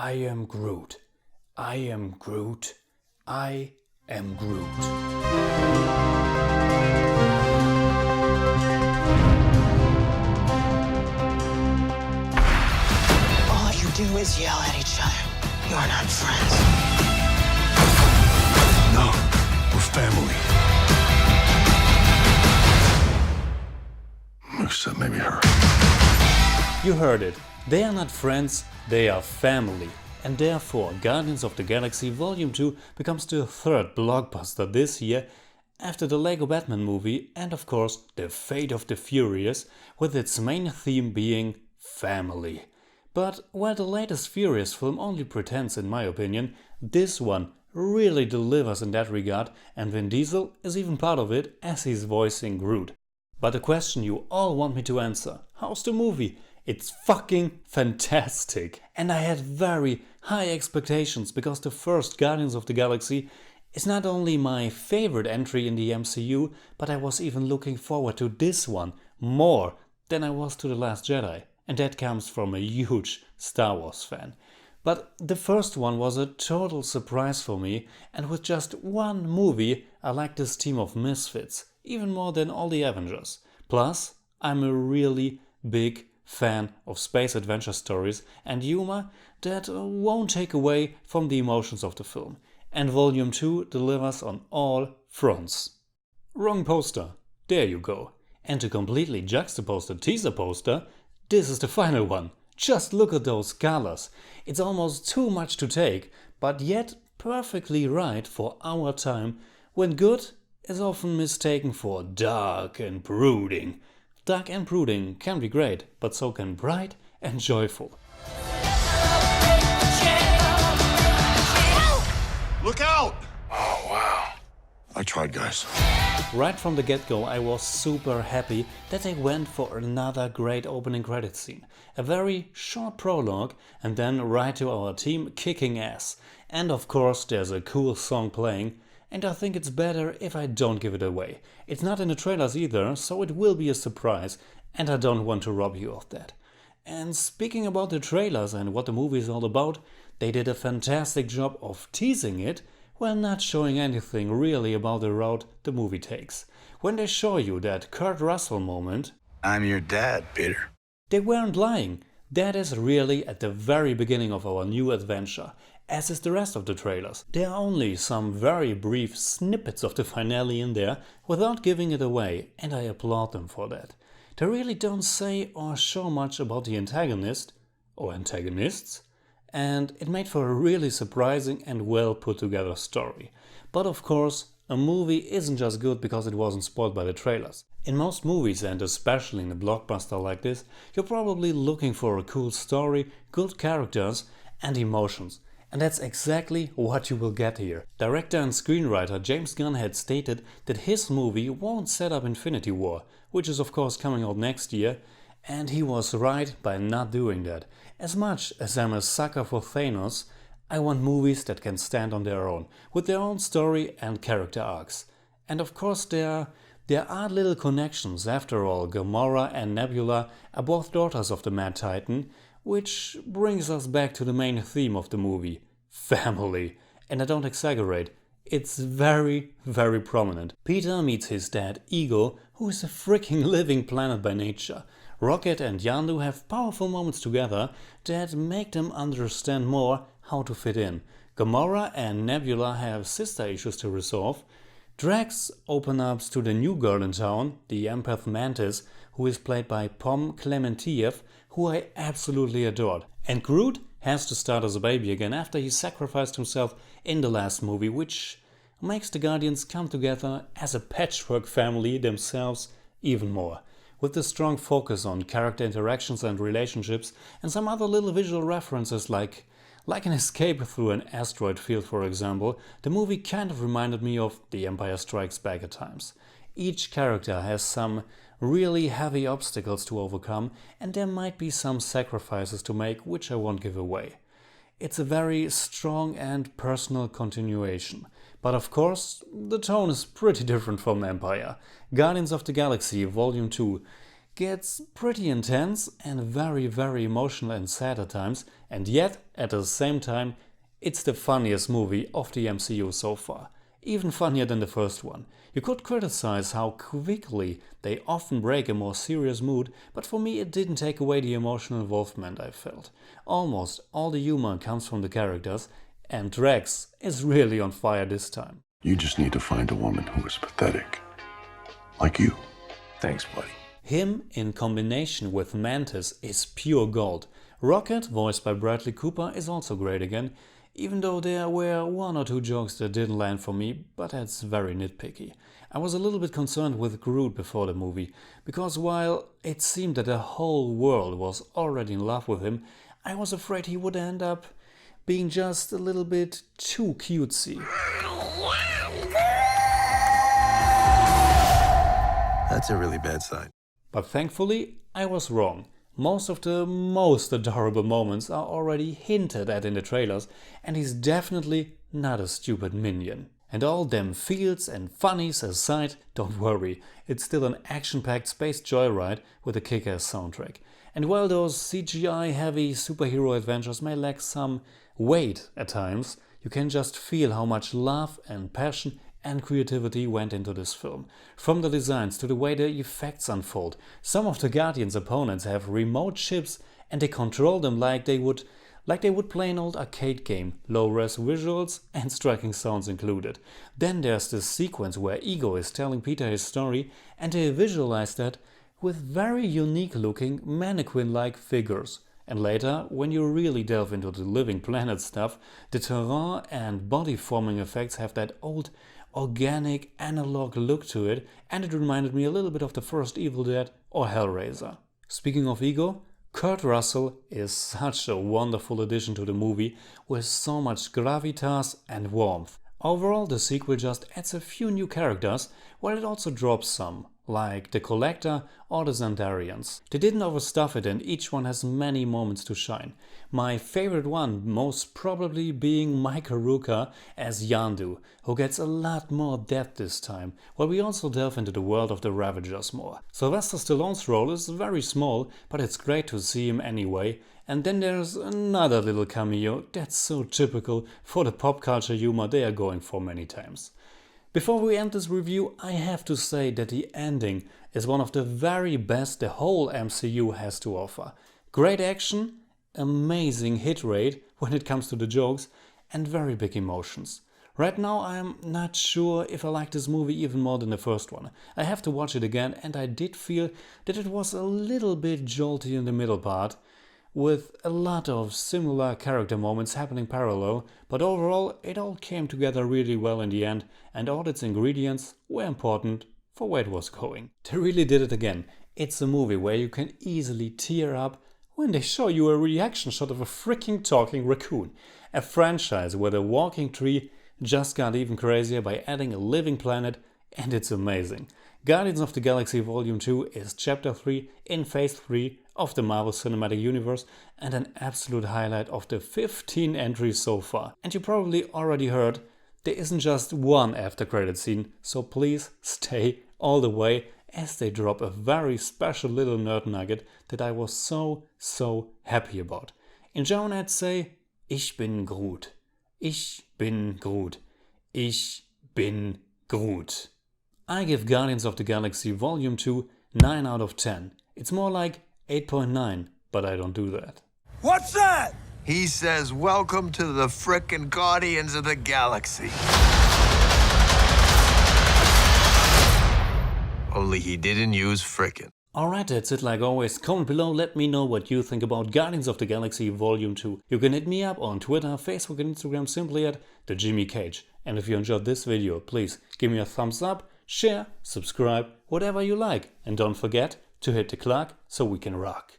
I am Groot. I am Groot. I am Groot. All you do is yell at each other. You're not friends. No, we're family. Except maybe her. You heard it. They are not friends, they are family. And therefore, Guardians of the Galaxy Volume 2 becomes the third blockbuster this year after the Lego Batman movie and of course the Fate of the Furious, with its main theme being family. But while the latest Furious film only pretends, in my opinion, this one really delivers in that regard, and Vin Diesel is even part of it as he's voicing Groot. But the question you all want me to answer: how's the movie? It's fucking fantastic! And I had very high expectations because the first Guardians of the Galaxy is not only my favorite entry in the MCU, but I was even looking forward to this one more than I was to The Last Jedi. And that comes from a huge Star Wars fan. But the first one was a total surprise for me, and with just one movie I like this team of misfits, even more than all the Avengers. Plus, I'm a really big fan of space adventure stories and humor that won't take away from the emotions of the film. And Volume 2 delivers on all fronts. Wrong poster. There you go. And to completely juxtapose the teaser poster, this is the final one. Just look at those colors. It's almost too much to take, but yet perfectly right for our time, when good is often mistaken for dark and brooding. Dark and brooding can be great, but so can bright and joyful. Look out! Oh, wow. I tried, guys. Right from the get-go, I was super happy that they went for another great opening credits scene. A very short prologue and then right to our team kicking ass. And of course there's a cool song playing, and I think it's better if I don't give it away. It's not in the trailers either, so it will be a surprise, and I don't want to rob you of that. And speaking about the trailers and what the movie is all about, they did a fantastic job of teasing it while not showing anything really about the route the movie takes. When they show you that Kurt Russell moment, I'm your dad, Peter. they weren't lying. That is really at the very beginning of our new adventure, as is the rest of the trailers. There are only some very brief snippets of the finale in there without giving it away, and I applaud them for that. They really don't say or show much about the antagonist, or antagonists, and it made for a really surprising and well put together story. But of course, a movie isn't just good because it wasn't spoiled by the trailers. In most movies, and especially in a blockbuster like this, you're probably looking for a cool story, good characters and emotions. And that's exactly what you will get here. Director and screenwriter James Gunn had stated that his movie won't set up Infinity War, which is of course coming out next year, and he was right by not doing that. As much as I'm a sucker for Thanos, I want movies that can stand on their own, with their own story and character arcs. And of course there are little connections. After all, Gamora and Nebula are both daughters of the Mad Titan, which brings us back to the main theme of the movie: family. And I don't exaggerate, it's very, very prominent. Peter meets his dad Ego, who is a freaking living planet by nature. Rocket and Yondu have powerful moments together that make them understand more how to fit in. Gamora and Nebula have sister issues to resolve. Drax opens up to the new girl in town, the Empath Mantis, who is played by Klementieff, who I absolutely adored. And Groot has to start as a baby again after he sacrificed himself in the last movie, which makes the Guardians come together as a patchwork family themselves even more. With the strong focus on character interactions and relationships, and some other little visual references like an escape through an asteroid field, for example, the movie kind of reminded me of The Empire Strikes Back at times. Each character has some really heavy obstacles to overcome, and there might be some sacrifices to make which I won't give away. It's a very strong and personal continuation. But of course, the tone is pretty different from Empire. Guardians of the Galaxy Volume 2 gets pretty intense and very, very emotional and sad at times, And yet, at the same time, it's the funniest movie of the MCU so far. Even funnier than the first one. You could criticize how quickly they often break a more serious mood, but for me it didn't take away the emotional involvement I felt. Almost all the humor comes from the characters, and Drax is really on fire this time. You just need to find a woman who is pathetic. Like you. Thanks, buddy. Him in combination with Mantis is pure gold. Rocket, voiced by Bradley Cooper, is also great again, even though there were one or two jokes that didn't land for me, but that's very nitpicky. I was a little bit concerned with Groot before the movie, because while it seemed that the whole world was already in love with him, I was afraid he would end up being just a little bit too cutesy. That's a really bad sign. But thankfully, I was wrong. Most of the most adorable moments are already hinted at in the trailers, and he's definitely not a stupid minion. And all them feels and funnies aside, don't worry, it's still an action-packed space joyride with a kick-ass soundtrack. And while those CGI-heavy superhero adventures may lack some weight at times, you can just feel how much love and passion and creativity went into this film. From the designs to the way the effects unfold. Some of the Guardians' opponents have remote ships and they control them like they would play an old arcade game, low-res visuals and striking sounds included. Then there's this sequence where Ego is telling Peter his story and they visualize that with very unique looking mannequin-like figures. And later, when you really delve into the living planet stuff, the terrain and body forming effects have that old organic analog look to it, and it reminded me a little bit of the first Evil Dead or Hellraiser. Speaking of Ego, Kurt Russell is such a wonderful addition to the movie with so much gravitas and warmth. Overall, the sequel just adds a few new characters, while it also drops some, like the Collector or the Xandarians. They didn't overstuff it and each one has many moments to shine. My favorite one most probably being Michael Rooker as Yondu, who gets a lot more depth this time, while we also delve into the world of the Ravagers more. Sylvester Stallone's role is very small, but it's great to see him anyway. And then there's another little cameo that's so typical for the pop culture humor they are going for many times. Before we end this review, I have to say that the ending is one of the very best the whole MCU has to offer. Great action, amazing hit rate when it comes to the jokes, and very big emotions. Right now I'm not sure if I like this movie even more than the first one. I have to watch it again, and I did feel that it was a little bit jolty in the middle part, with a lot of similar character moments happening parallel, but overall it all came together really well in the end, and all its ingredients were important for where it was going. They really did it again. It's a movie where you can easily tear up when they show you a reaction shot of a freaking talking raccoon. A franchise where the walking tree just got even crazier by adding a living planet, and it's amazing. Guardians of the Galaxy Volume 2 is Chapter 3 in Phase 3 of the Marvel Cinematic Universe and an absolute highlight of the 15 entries so far. And you probably already heard, there isn't just one after credit scene, so please stay all the way as they drop a very special little nerd nugget that I was so happy about. In German I'd say, Ich bin Groot. Ich bin Groot. Ich bin Groot. I give Guardians of the Galaxy Volume 2 9 out of 10. It's more like 8.9, but I don't do that. What's that? He says, welcome to the frickin' Guardians of the Galaxy. Only he didn't use frickin'. Alright, that's it like always. Comment below, let me know what you think about Guardians of the Galaxy Volume 2. You can hit me up on Twitter, Facebook and Instagram simply at TheJimmyCage. And if you enjoyed this video, please give me a thumbs up, share, subscribe, whatever you like. And don't forget to hit the clock so we can rock.